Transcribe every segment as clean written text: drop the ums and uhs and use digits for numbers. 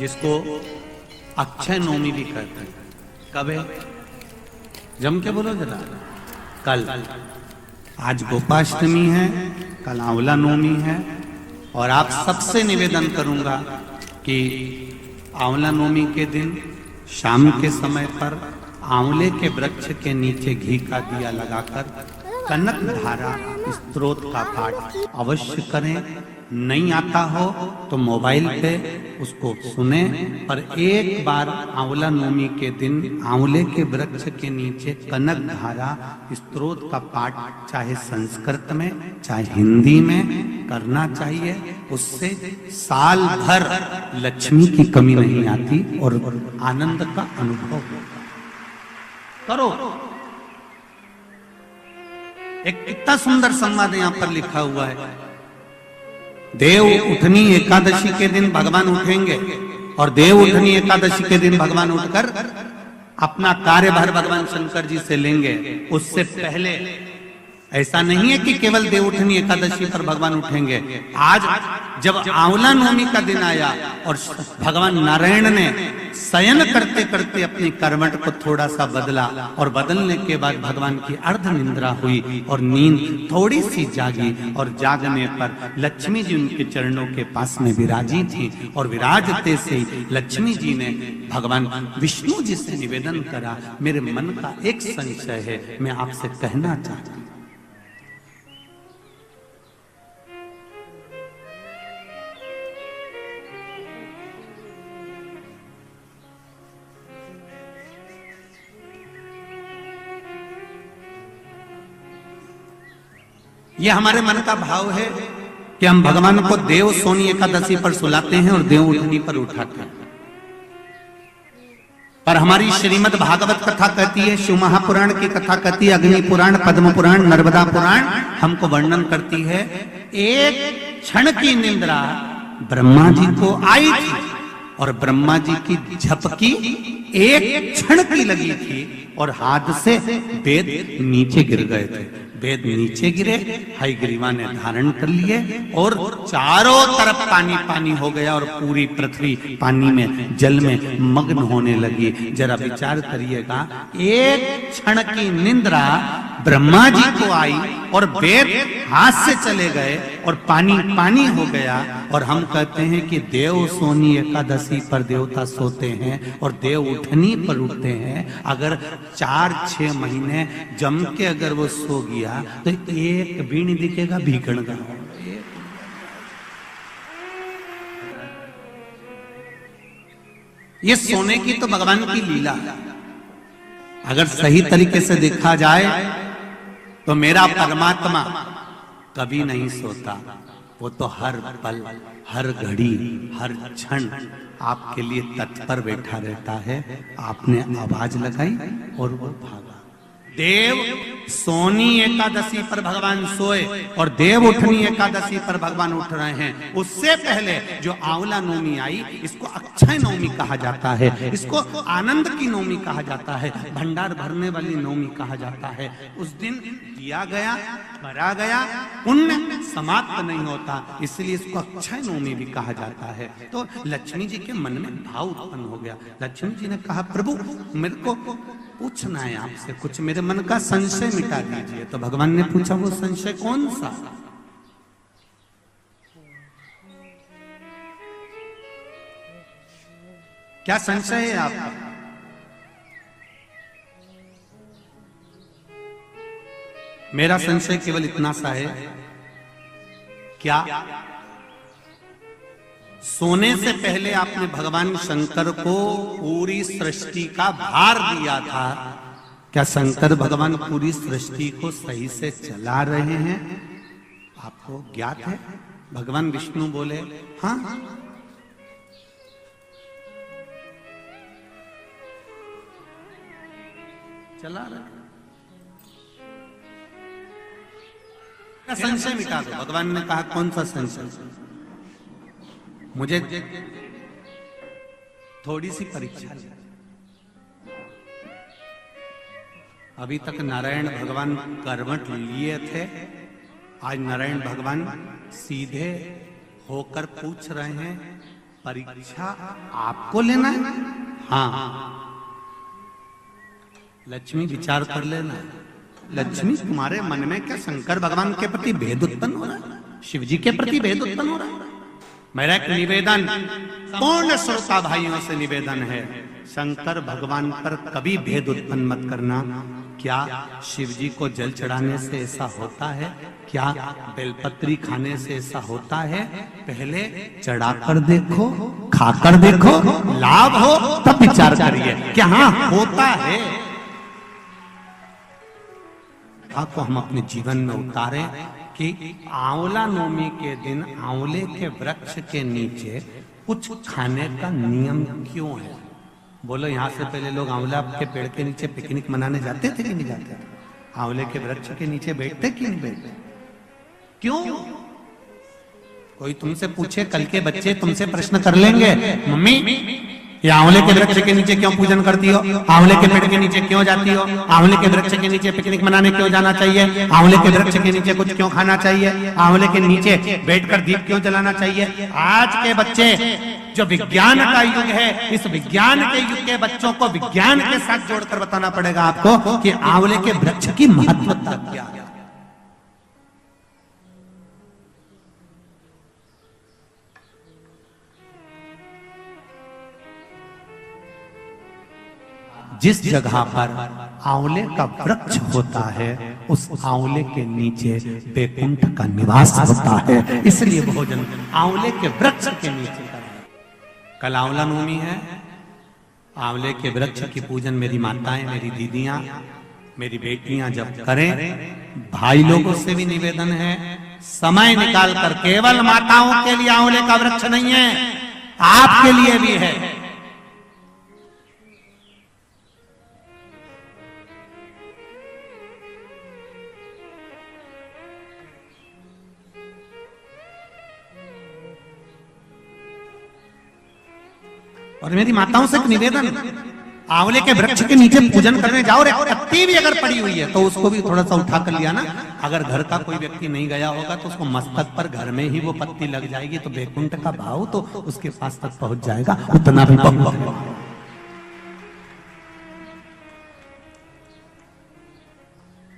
जिसको अक्षय नवमी भी कहते हैं। कब है? जम के बोलो जरा। कल। आज गोपाष्टमी है, कल आंवला नवमी है। और आप सबसे निवेदन करूंगा कि आंवला नवमी के दिन शाम के समय पर आंवले के वृक्ष के नीचे घी का दिया लगाकर कनक धारा स्तोत्र का पाठ अवश्य करें। नहीं आता हो तो मोबाइल पे उसको सुने। और एक बार आंवला नवमी के दिन आंवले के वृक्ष के नीचे कनक धारा स्तोत्र का पाठ चाहे संस्कृत में चाहे हिंदी में करना चाहिए। उससे साल भर लक्ष्मी की कमी नहीं आती और आनंद का अनुभव होगा। करो। एक कितना सुंदर संवाद यहां पर लिखा हुआ है। देव उठनी एकादशी के दिन भगवान उठेंगे और देव उठनी एकादशी के दिन भगवान उठकर अपना कार्यभार भगवान शंकर जी से लेंगे। उससे पहले ऐसा नहीं है कि केवल देव उठनी एकादशी पर भगवान उठेंगे। आज जब आंवला नवमी का दिन आया और भगवान नारायण ने शयन करते करते अपनी करवट को थोड़ा सा बदला और बदलने के बाद भगवान की अर्ध निंद्रा हुई और नींद थोड़ी सी जागी। और जागने पर लक्ष्मी जी उनके चरणों के पास में विराजी थी और विराजते से लक्ष्मी जी ने भगवान विष्णु जी से निवेदन करा, मेरे मन का एक संशय है, मैं आपसे कहना चाहती हूं। ये हमारे मन का भाव है कि हम भगवान को देव सोनी एकादशी पर सुलाते हैं और देव उठनी पर उठाते हैं। पर हमारी श्रीमद् भागवत कथा कहती है, शिव महापुराण की कथा कहती है, अग्नि पुराण, पद्म पुराण, नर्मदा पुराण हमको वर्णन करती है। एक क्षण की निंद्रा ब्रह्मा जी को आई थी और ब्रह्मा जी की झपकी एक क्षण की लगी थी और हाथ से वेद नीचे गिर गए थे। वेद नीचे गिरे, हयग्रीवा ने धारण कर लिए और चारों तरफ पानी पानी हो गया और पूरी पृथ्वी पानी में जल में मग्न होने लगी। जरा विचार करिएगा, एक क्षण की निंद्रा ब्रह्मा जी को आई और वेद हाथ से चले गए और पानी पानी हो गया। और हम कहते हैं कि देव सोनी एकादशी पर देवता सोते हैं और देव उठनी पर उठते हैं। अगर 4-6 महीने जम के अगर वो सो गया तो एक भी नहीं दिखेगा भीखण का। ये सोने की तो भगवान की लीला है। अगर सही तरीके से देखा जाए तो मेरा परमात्मा कभी नहीं सोता। वो तो हर पल, हर घड़ी, हर क्षण आपके लिए तत्पर बैठा रहता है। आपने आवाज लगाई और वो भागा। देव सोनी एकादशी पर भगवान सोए और देव उठनी एकादशी पर भगवान उठ रहे हैं। उससे पहले जो आंवला नवमी आई, इसको अक्षय नवमी कहा जाता है, इसको आनंद की नवमी कहा जाता है, भंडार भरने वाली नवमी कहा जाता है। उस दिन दिया गया, भरा गया, पुण्य समाप्त नहीं होता, इसलिए इसको अक्षय नवमी भी कहा जाता है। तो लक्ष्मी जी के मन में भाव उत्पन्न हो गया। लक्ष्मी जी ने कहा, प्रभु मेरे को पूछना है आपसे कुछ, मेरे मन का संशय मिटा दीजिए। तो भगवान ने पूछा, वो संशय कौन सा? क्या संशय है आपका? मेरा संशय केवल इतना सा है, क्या सोने से पहले आपने भगवान शंकर को पूरी सृष्टि का भार दिया था? क्या शंकर भगवान पूरी सृष्टि को सही से चला रहे हैं? आपको ज्ञात है? भगवान विष्णु बोले, हाँ चला रहे। संशय मिटा दो। भगवान ने कहा, कौन सा संशय? मुझे थोड़ी सी परीक्षा। अभी तक नारायण भगवान करवट लिए थे, आज नारायण भगवान सीधे होकर पूछ रहे हैं परीक्षा आपको लेना है? हाँ, लक्ष्मी विचार कर लेना। लक्ष्मी तुम्हारे मन में क्या शंकर भगवान के प्रति भेद उत्पन्न हो रहा है? शिव जी के प्रति भेद उत्पन्न हो रहा है? मेरा एक निवेदन पूर्ण श्रोता भाइयों से निवेदन है, शंकर भगवान पर कभी भेद उत्पन्न मत करना। क्या शिव जी को जल चढ़ाने से ऐसा होता है? क्या बेलपत्री खाने से ऐसा होता है? पहले चढ़ाकर देखो, खाकर देखो, लाभ हो तब विचार करिए क्या हाँ होता है। को हम अपने जीवन में उतारें कि आंवला नवमी के दिन आंवले के वृक्ष के नीचे कुछ खाने का नियम क्यों है? बोलो, यहाँ से पहले लोग आंवला के पेड़ के नीचे पिकनिक मनाने जाते थे कि नहीं जाते? आंवले के वृक्ष के नीचे बैठते कि नहीं बैठते? क्यों? कोई तुमसे पूछे, कल के बच्चे तुमसे प्रश्न कर लेंगे, मम्मी ये आंवले के वृक्ष के नीचे क्यों पूजन करती हो? आंवले के पेड़ के नीचे क्यों जाती हो? आंवले के वृक्ष के नीचे पिकनिक मनाने क्यों जाना चाहिए? आंवले के वृक्ष के नीचे कुछ क्यों खाना चाहिए? आंवले के नीचे बैठकर दीप क्यों जलाना चाहिए? आज के बच्चे, जो विज्ञान का युग है, इस विज्ञान के युग के बच्चों को विज्ञान के साथ जोड़कर बताना पड़ेगा आपको कि आंवले के वृक्ष की महत्वता क्या है। जिस जगह पर आंवले का वृक्ष होता है, उस आंवले के नीचे बैकुंठ का निवास होता है। इसलिए भोजन आंवले के वृक्ष के नीचे करें। कल आंवला नवमी है, आंवले के वृक्ष की पूजन मेरी माताएं, मेरी दीदियां, मेरी बेटियां जब करें, भाई लोगों से भी निवेदन है, समय निकाल कर, केवल माताओं के लिए आंवले का वृक्ष नहीं है, आपके लिए भी है। और मेरी माताओं से एक निवेदन, आंवले के वृक्ष के नीचे पूजन करने जाओ रे, पत्ती भी अगर पड़ी हुई है तो उसको भी थोड़ा सा उठा कर लिया ना। अगर घर का कोई व्यक्ति नहीं गया होगा तो उसको मस्तक पर घर में ही वो पत्ती लग जाएगी, तो बैकुंठ का भाव तो उसके पास तक पहुंच जाएगा। उतना भी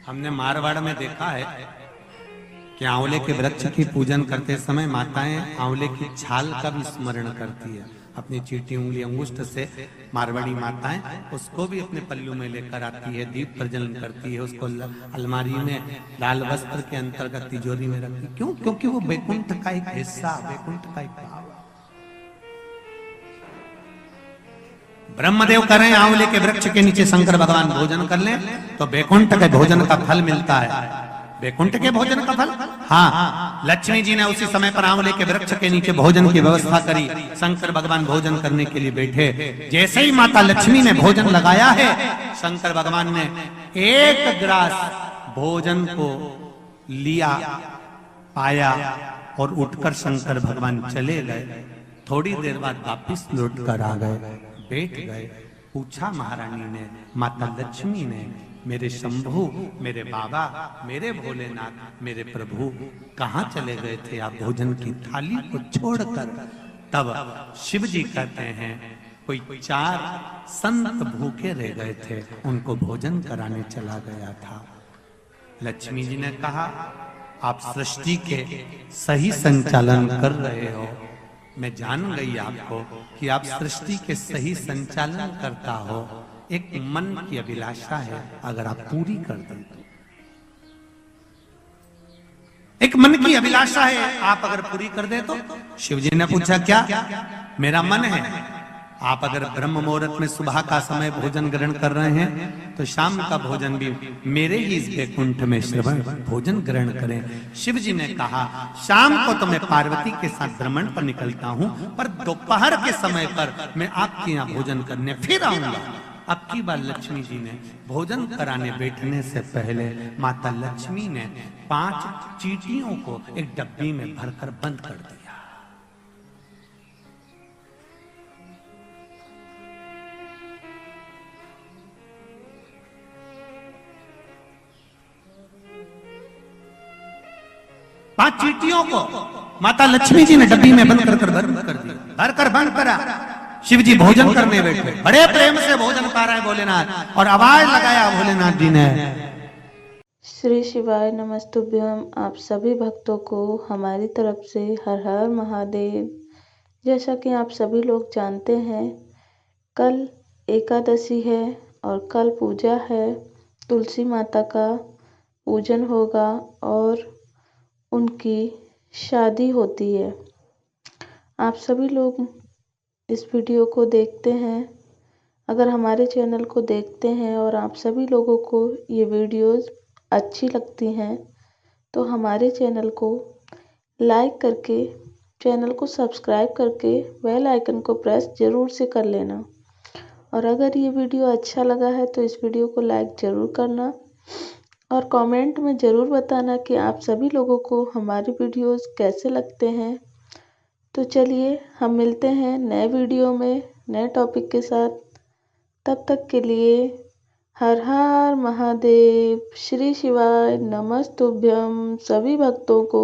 हमने मारवाड़ में देखा है कि आंवले के वृक्ष की पूजन करते समय माताएं आंवले की छाल का भी स्मरण करती है। अपनी चीटी उंगली अंगुष्ठ से मारवाड़ी माताएं उसको भी अपने पल्लू में लेकर आती है, दीप प्रज्वलन करती है, उसको अलमारी में लाल वस्त्र के अंतर्गत तिजोरी में रखती है। क्यों? क्योंकि वो बैकुंठ का एक हिस्सा, बैकुंठ का एक भाव। ब्रह्मदेव करें आंवले के वृक्ष के नीचे शंकर भगवान भोजन कर लें तो बैकुंठ के भोजन का फल मिलता है। बैकुंठ के भोजन का फल, हाँ, लक्ष्मी जी ने उसी समय पर आंवले के वृक्ष के नीचे भोजन की व्यवस्था करी। शंकर भगवान भोजन करने के लिए बैठे, जैसे ही माता लक्ष्मी ने भोजन लगाया है, शंकर भगवान ने एक ग्रास भोजन को लिया, पाया और उठकर शंकर भगवान चले गए। थोड़ी देर बाद वापिस लौट कर आ गए, बैठ गए। पूछा महारानी ने, माता लक्ष्मी ने, मेरे शंभु, मेरे बाबा, मेरे भोलेनाथ, मेरे प्रभु कहाँ चले गए थे आप भोजन की थाली को छोड़कर? तब शिव जी कहते हैं, कोई 4 संत भूखे रह गए थे, उनको भोजन कराने चला गया था। लक्ष्मी जी ने कहा, आप सृष्टि के सही संचालन कर रहे हो, मैं जान गई आपको कि आप सृष्टि के सही संचालन करता हो। एक मन की अभिलाषा है, अगर आप पूरी कर दें तो, एक मन की अभिलाषा है, आप अगर पूरी कर दे तो। शिव जी ने पूछा, क्या? मेरा मन है, आप अगर ब्रह्म मुहूर्त में सुबह का समय भोजन ग्रहण कर रहे हैं तो शाम का भोजन भी मेरे ही इस बैकुंठ में श्रवण भोजन ग्रहण करें। शिव जी ने कहा, शाम को तो मैं पार्वती के साथ भ्रमण पर निकलता हूं, पर दोपहर के समय पर मैं आपके यहाँ भोजन करने फिर आऊंगा। अब की बार लक्ष्मी जी ने भोजन कराने बैठने से पहले माता लक्ष्मी ने 5 चींटियों को एक डब्बी में भरकर बंद कर दिया। पांच चींटियों को माता लक्ष्मी जी ने डब्बी में बंद कर दिया। घर कर बंद करा। शिव जी भोजन करने बैठे, बड़े प्रेम से भोजन पा रहे हैं भोलेनाथ, और आवाज लगाया भोलेनाथ जी ने, श्री शिवाय नमस्तुभ्यम। आप सभी भक्तों को हमारी तरफ से हर हर महादेव। जैसा कि आप सभी लोग जानते हैं, कल एकादशी है और कल पूजा है, तुलसी माता का पूजन होगा और उनकी शादी होती है। आप सभी लोग इस वीडियो को देखते हैं। अगर हमारे चैनल को देखते हैं और आप सभी लोगों को ये वीडियोस अच्छी लगती हैं तो हमारे चैनल को लाइक करके, चैनल को सब्सक्राइब करके बेल आइकन को प्रेस ज़रूर से कर लेना। और अगर ये वीडियो अच्छा लगा है तो इस वीडियो को लाइक ज़रूर करना और कमेंट में ज़रूर बताना कि आप सभी लोगों को हमारे वीडियोस कैसे लगते हैं। तो चलिए हम मिलते हैं नए वीडियो में नए टॉपिक के साथ। तब तक के लिए हर हर महादेव। श्री शिवाय नमस्तुभ्यम सभी भक्तों को।